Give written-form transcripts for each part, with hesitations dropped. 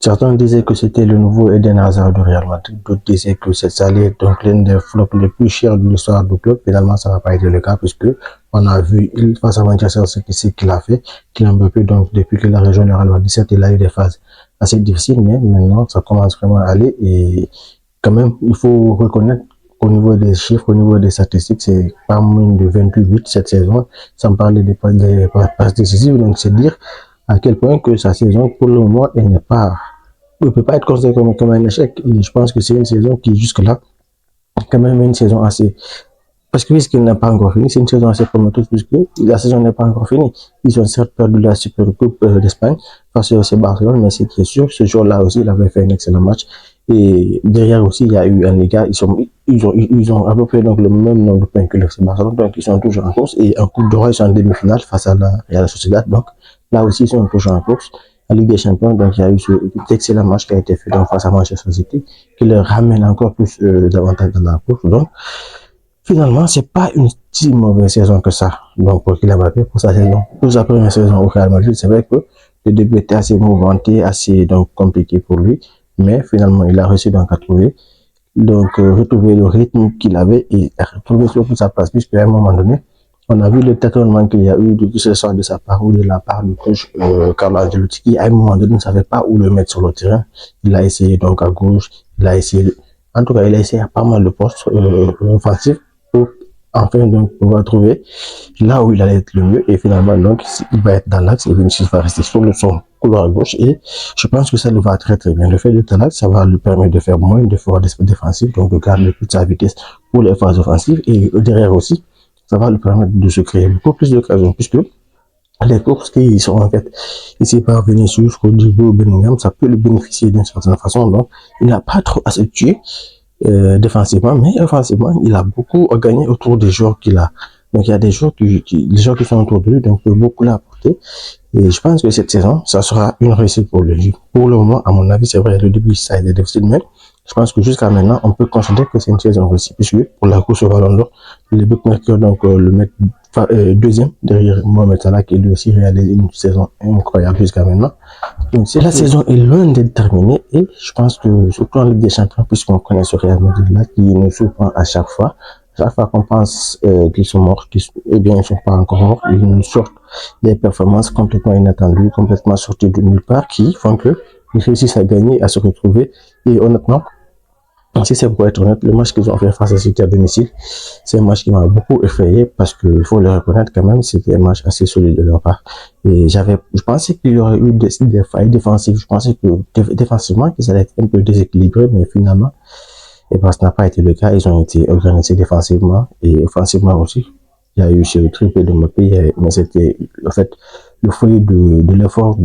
Certains disaient que c'était le nouveau Eden Hazard du Real Madrid, d'autres disaient que ça allait être donc l'un des flops les plus chers de l'histoire du club. Finalement, ça n'a pas été le cas puisque on a vu face à Manchester ce qu'il a fait. Kylian Mbappé, donc depuis qu'il a rejoint le Real Madrid, certes, il a eu des phases assez difficiles, mais maintenant ça commence vraiment à aller et quand même, il faut reconnaître qu'au niveau des chiffres, au niveau des statistiques, c'est pas moins de 28 buts cette saison, sans parler des passes décisives. Donc, c'est dire à quel point que sa saison, pour le moment, elle n'est pas, ne peut pas être considérée comme un échec. Et je pense que c'est une saison qui, jusque-là, quand même une saison assez, parce que puisqu'il n'a pas encore fini, c'est une saison assez prometteuse puisque la saison n'est pas encore finie. Ils ont certes perdu la Super Coupe d'Espagne face au Barcelone, mais c'est qui est sûr, ce jour-là aussi, il avait fait un excellent match. Et derrière aussi, il y a eu un Liga, ils ont à peu près donc le même nombre de points que le FC Barcelone, donc ils sont toujours en course. Et en Coupe d'Or, ils sont en demi-finale face à la Real Sociedad, donc là aussi, ils sont toujours en course. La Ligue des Champions, donc il y a eu cet excellent match qui a été fait donc, face à Manchester City, qui leur ramène encore plus davantage dans la course. Donc, finalement, c'est pas une si mauvaise saison que ça. Donc, pour Kylian Mbappé, pour sa saison, pour sa première saison au Real Madrid, c'est vrai que le début était assez mouvementé, assez donc compliqué pour lui, mais finalement, il a réussi donc à trouver, retrouver le rythme qu'il avait et à retrouver surtout sa place, puisqu'à un moment donné, on a vu le tâtonnement qu'il y a eu, que ce soit de sa part ou de la part du coach Carlo Ancelotti, qui à un moment donné ne savait pas où le mettre sur le terrain. Il a essayé donc à gauche, il a essayé, en tout cas, il a essayé à pas mal de postes offensifs pour enfin donc pouvoir trouver là où il allait être le mieux et finalement donc il va être dans l'axe et Vinicius va rester sur son couloir à gauche et je pense que ça lui va très très bien. Le fait d'être dans l'axe, ça va lui permettre de faire moins d'efforts défensifs, donc de garder toute sa vitesse pour les phases offensives et derrière aussi, ça va lui permettre de se créer beaucoup plus d'occasions puisque les courses qui sont en fait ici par Vinicius, Rodrigo, Bellingham, ça peut le bénéficier d'une certaine façon, donc il n'a pas trop à se tuer défensivement, mais offensivement, il a beaucoup gagné autour des joueurs qu'il a. Donc, il y a des joueurs les joueurs qui sont autour de lui, donc, peut beaucoup l'apporter. Et je pense que cette saison, ça sera une réussite pour lui. Pour le moment, à mon avis, c'est vrai, le début, ça a été difficile, mais je pense que jusqu'à maintenant, on peut considérer que c'est une saison réussie, puisque pour la course au Ballon d'Or, le bookmakers, donc, le mettre deuxième derrière Mohamed Salah, qui lui aussi réalisé une saison incroyable jusqu'à maintenant. Donc, la saison est loin d'être terminée et je pense que surtout en Ligue des Champions, puisqu'on connaît ce Real Madrid-là qui nous surprend à chaque fois qu'on pense qu'ils sont morts, eh bien ils ne sont pas encore morts, ils nous sortent des performances complètement inattendues, complètement sorties de nulle part qui font qu'ils réussissent à gagner, à se retrouver et honnêtement, si c'est pour être honnête, le match qu'ils ont fait face à City à domicile, c'est un match qui m'a beaucoup effrayé parce que il faut le reconnaître quand même, c'était un match assez solide de leur part. Et je pensais qu'il y aurait eu des failles défensives. Je pensais que défensivement, qu'ils allaient être un peu déséquilibrés, mais finalement, et ben, ça n'a pas été le cas. Ils ont été organisés défensivement et offensivement aussi. Il y a eu ce triplé de Mbappé, mais c'était, en fait, le fruit de l'effort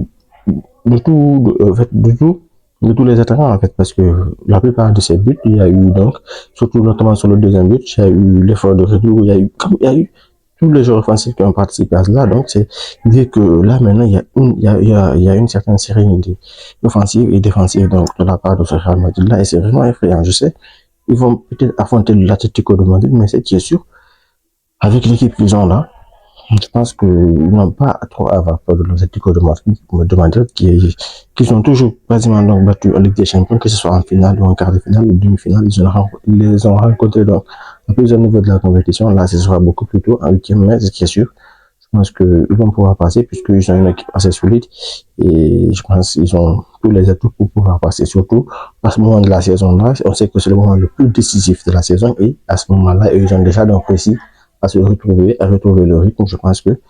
de tous les attaquants, en fait, parce que la plupart de ces buts, il y a eu donc, surtout notamment sur le deuxième but, il y a eu l'effort de retour, il y a eu tous les joueurs offensifs qui ont participé à cela, donc c'est dire que là, maintenant, il y a une certaine sérénité offensive et défensive, donc, de la part de ce Real Madrid-là, et c'est vraiment effrayant, je sais. Ils vont peut-être affronter l'Atlético de Madrid, mais c'est qui est sûr, avec l'équipe qu'ils ont là, je pense qu'ils n'ont pas trop à avoir peur de l'Atlético de Madrid qui sont toujours quasiment donc battus en Ligue des Champions, que ce soit en finale ou en quart de finale ou demi-finale. Ils les ont rencontrés donc à plusieurs niveaux de la compétition. Là, ce sera beaucoup plus tôt en huitième, mais ce qui est sûr, je pense qu'ils vont pouvoir passer puisqu'ils ont une équipe assez solide et je pense qu'ils ont tous les atouts pour pouvoir passer. Surtout à ce moment de la saison-là, on sait que c'est le moment le plus décisif de la saison et à ce moment-là, ils ont déjà donc réussi à retrouver le rythme. Je pense que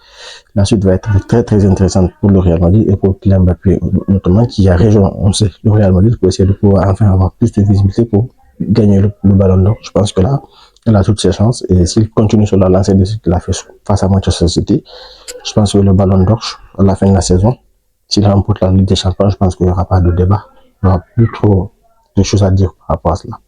la suite va être très, très intéressante pour le Real Madrid et pour Kylian Mbappé, notamment, qui a rejoint, on sait, le Real Madrid pour essayer de pouvoir enfin avoir plus de visibilité pour gagner le Ballon d'Or. Je pense que là, il a toutes ses chances et s'il continue sur la lancée de ce qu'il a fait face à Manchester City, je pense que le Ballon d'Or, à la fin de la saison, s'il remporte la Ligue des Champions, je pense qu'il n'y aura pas de débat. Il n'y aura plus trop de choses à dire par rapport à cela.